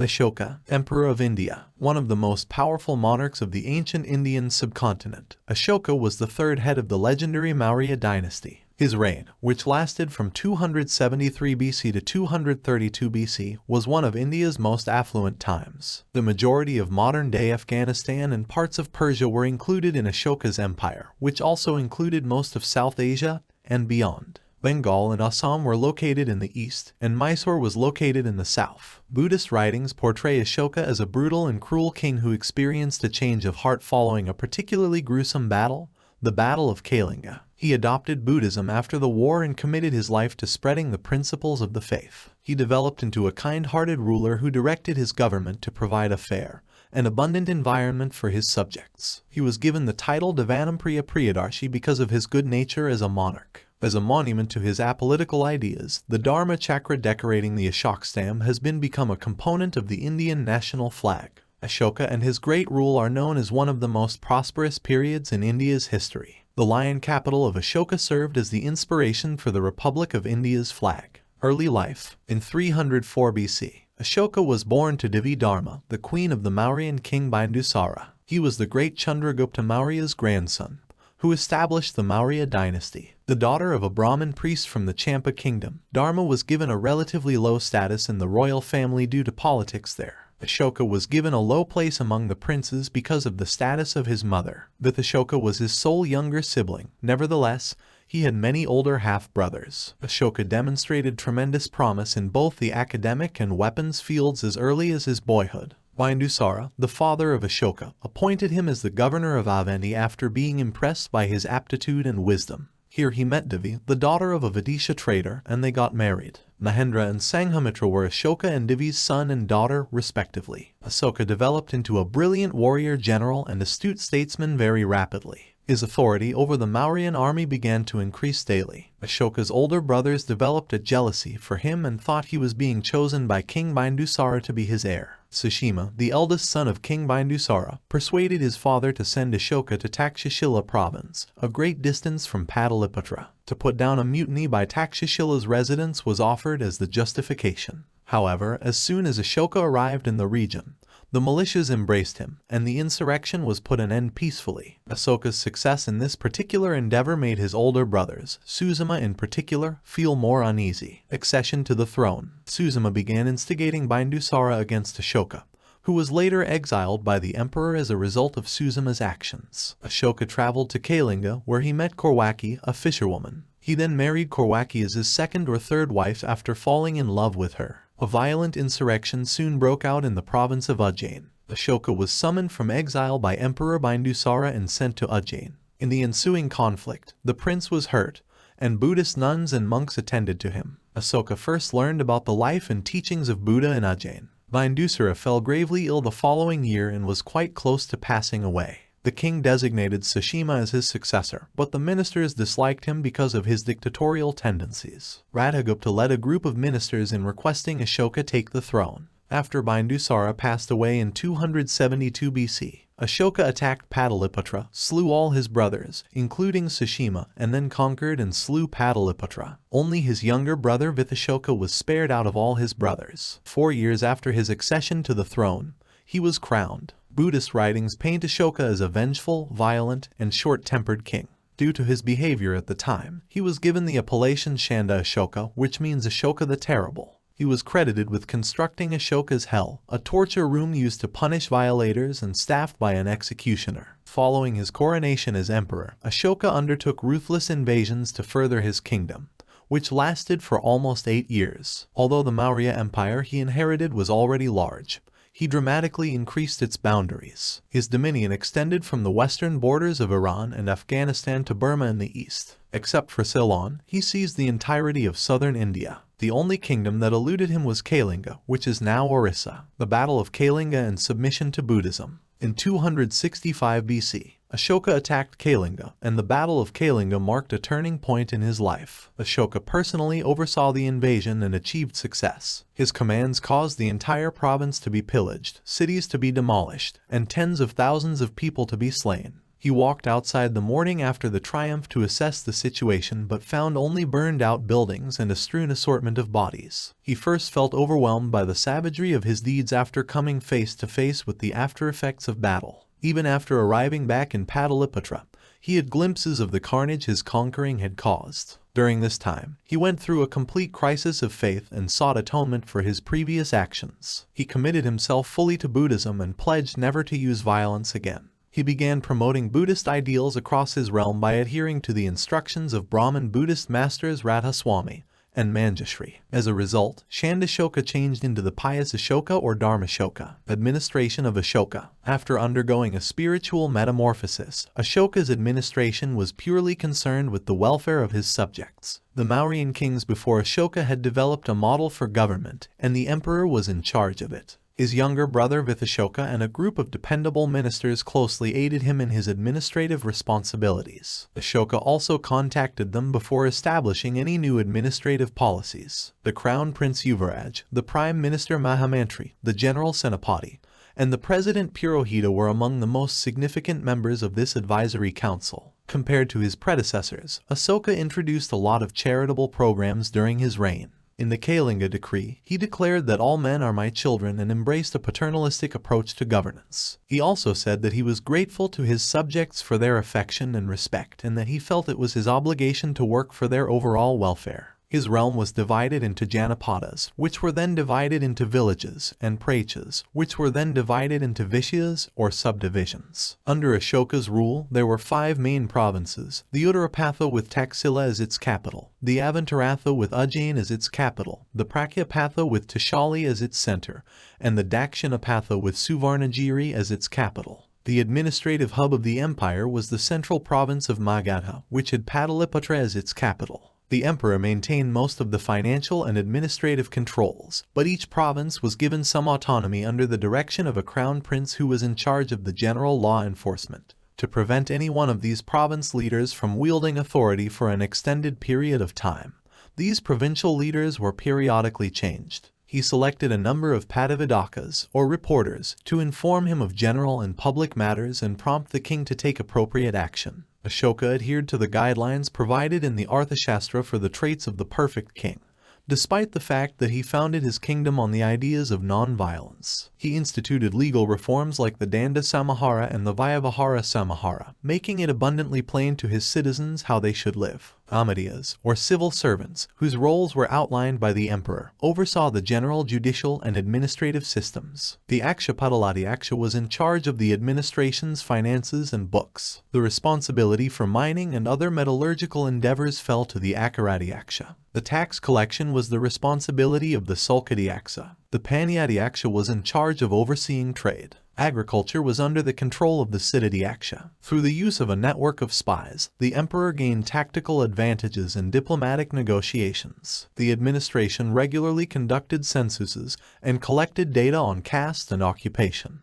Ashoka, Emperor of India, one of the most powerful monarchs of the ancient Indian subcontinent. Ashoka was the third head of the legendary Maurya dynasty. His reign, which lasted from 273 BC to 232 BC, was one of India's most affluent times. The majority of modern-day Afghanistan and parts of Persia were included in Ashoka's empire, which also included most of South Asia and beyond. Bengal and Assam were located in the east, and Mysore was located in the south. Buddhist writings portray Ashoka as a brutal and cruel king who experienced a change of heart following a particularly gruesome battle, the Battle of Kalinga. He adopted Buddhism after the war and committed his life to spreading the principles of the faith. He developed into a kind-hearted ruler who directed his government to provide a fair and abundant environment for his subjects. He was given the title Devanampriya Priyadarshi because of his good nature as a monarch. As a monument to his apolitical ideas, the Dharma Chakra decorating the Ashoka stamp has become a component of the Indian national flag. Ashoka and his great rule are known as one of the most prosperous periods in India's history. The lion capital of Ashoka served as the inspiration for the Republic of India's flag. Early life. In 304 BC, Ashoka was born to Devi Dharma, the queen of the Mauryan king Bindusara. He was the great Chandragupta Maurya's grandson, who established the Maurya dynasty. The daughter of a Brahmin priest from the Champa kingdom, Dharma was given a relatively low status in the royal family due to politics there. Ashoka was given a low place among the princes because of the status of his mother. Ashoka was his sole younger sibling. Nevertheless, he had many older half-brothers. Ashoka demonstrated tremendous promise in both the academic and weapons fields as early as his boyhood. Bindusara, the father of Ashoka, appointed him as the governor of Avanti after being impressed by his aptitude and wisdom. Here he met Devi, the daughter of a Vidisha trader, and they got married. Mahendra and Sanghamitra were Ashoka and Devi's son and daughter, respectively. Ashoka developed into a brilliant warrior general and astute statesman very rapidly. His authority over the Mauryan army began to increase daily. Ashoka's older brothers developed a jealousy for him and thought he was being chosen by King Bindusara to be his heir. Sushima, the eldest son of King Bindusara, persuaded his father to send Ashoka to Takshashila province, a great distance from Pataliputra. To put down a mutiny by Takshashila's residents was offered as the justification. However, as soon as Ashoka arrived in the region, the militias embraced him, and the insurrection was put an end peacefully. Ashoka's success in this particular endeavor made his older brothers, Suzama in particular, feel more uneasy. Accession to the throne. Suzama began instigating Bindusara against Ashoka, who was later exiled by the emperor as a result of Suzama's actions. Ashoka traveled to Kalinga, where he met Korwaki, a fisherwoman. He then married Korwaki as his second or third wife after falling in love with her. A violent insurrection soon broke out in the province of Ujjain. Ashoka was summoned from exile by Emperor Bindusara and sent to Ujjain. In the ensuing conflict, the prince was hurt, and Buddhist nuns and monks attended to him. Ashoka first learned about the life and teachings of Buddha in Ujjain. Bindusara fell gravely ill the following year and was quite close to passing away. The king designated Sushima as his successor, but the ministers disliked him because of his dictatorial tendencies. Radhagupta led a group of ministers in requesting Ashoka take the throne. After Bindusara passed away in 272 BC, Ashoka attacked Pataliputra, slew all his brothers, including Sushima, and then conquered and slew Pataliputra. Only his younger brother Vitashoka was spared out of all his brothers. 4 years after his accession to the throne, he was crowned. Buddhist writings paint Ashoka as a vengeful, violent, and short-tempered king. Due to his behavior at the time, he was given the appellation Shanda Ashoka, which means Ashoka the Terrible. He was credited with constructing Ashoka's Hell, a torture room used to punish violators and staffed by an executioner. Following his coronation as emperor, Ashoka undertook ruthless invasions to further his kingdom, which lasted for almost 8 years. Although the Maurya Empire he inherited was already large, he dramatically increased its boundaries. His dominion extended from the western borders of Iran and Afghanistan to Burma in the east. Except for Ceylon, he seized the entirety of southern India. The only kingdom that eluded him was Kalinga, which is now Orissa. The Battle of Kalinga and submission to Buddhism. In 265 BC, Ashoka attacked Kalinga, and the Battle of Kalinga marked a turning point in his life. Ashoka personally oversaw the invasion and achieved success. His commands caused the entire province to be pillaged, cities to be demolished, and tens of thousands of people to be slain. He walked outside the morning after the triumph to assess the situation but found only burned-out buildings and a strewn assortment of bodies. He first felt overwhelmed by the savagery of his deeds after coming face to face with the after-effects of battle. Even after arriving back in Pataliputra, he had glimpses of the carnage his conquering had caused. During this time, he went through a complete crisis of faith and sought atonement for his previous actions. He committed himself fully to Buddhism and pledged never to use violence again. He began promoting Buddhist ideals across his realm by adhering to the instructions of Brahmin Buddhist masters Radhaswami and Manjushri. As a result, Shandashoka changed into the pious Ashoka or Dharmashoka, administration of Ashoka. After undergoing a spiritual metamorphosis, Ashoka's administration was purely concerned with the welfare of his subjects. The Mauryan kings before Ashoka had developed a model for government, and the emperor was in charge of it. His younger brother Vithashoka and a group of dependable ministers closely aided him in his administrative responsibilities. Ashoka also contacted them before establishing any new administrative policies. The Crown Prince Yuvaraj, the Prime Minister Mahamantri, the General Senapati, and the President Purohita were among the most significant members of this advisory council. Compared to his predecessors, Ashoka introduced a lot of charitable programs during his reign. In the Kalinga decree, he declared that all men are my children and embraced a paternalistic approach to governance. He also said that he was grateful to his subjects for their affection and respect and that he felt it was his obligation to work for their overall welfare. His realm was divided into Janapadas, which were then divided into villages, and Prachas, which were then divided into Vishyas, or subdivisions. Under Ashoka's rule, there were 5 main provinces: the Uttarapatha with Taxila as its capital, the Avantaratha with Ujjain as its capital, the Prakyapatha with Tishali as its center, and the Dakshinapatha with Suvarnagiri as its capital. The administrative hub of the empire was the central province of Magadha, which had Pataliputra as its capital. The emperor maintained most of the financial and administrative controls, but each province was given some autonomy under the direction of a crown prince who was in charge of the general law enforcement, to prevent any one of these province leaders from wielding authority for an extended period of time. These provincial leaders were periodically changed. He selected a number of Padavidakas, or reporters, to inform him of general and public matters and prompt the king to take appropriate action. Ashoka adhered to the guidelines provided in the Arthashastra for the traits of the perfect king, despite the fact that he founded his kingdom on the ideas of non-violence. He instituted legal reforms like the Danda Samahara and the Vyavahara Samahara, making it abundantly plain to his citizens how they should live. Amadiyas, or civil servants, whose roles were outlined by the emperor, oversaw the general judicial and administrative systems. The Akshapadaladiaksha was in charge of the administration's finances and books. The responsibility for mining and other metallurgical endeavors fell to the Akaradiaksha. The tax collection was the responsibility of the Sulkadiaksha. The Panyadiaksha was in charge of overseeing trade. Agriculture was under the control of the Siddhadiaksha. Through the use of a network of spies, the emperor gained tactical advantages in diplomatic negotiations. The administration regularly conducted censuses and collected data on caste and occupation.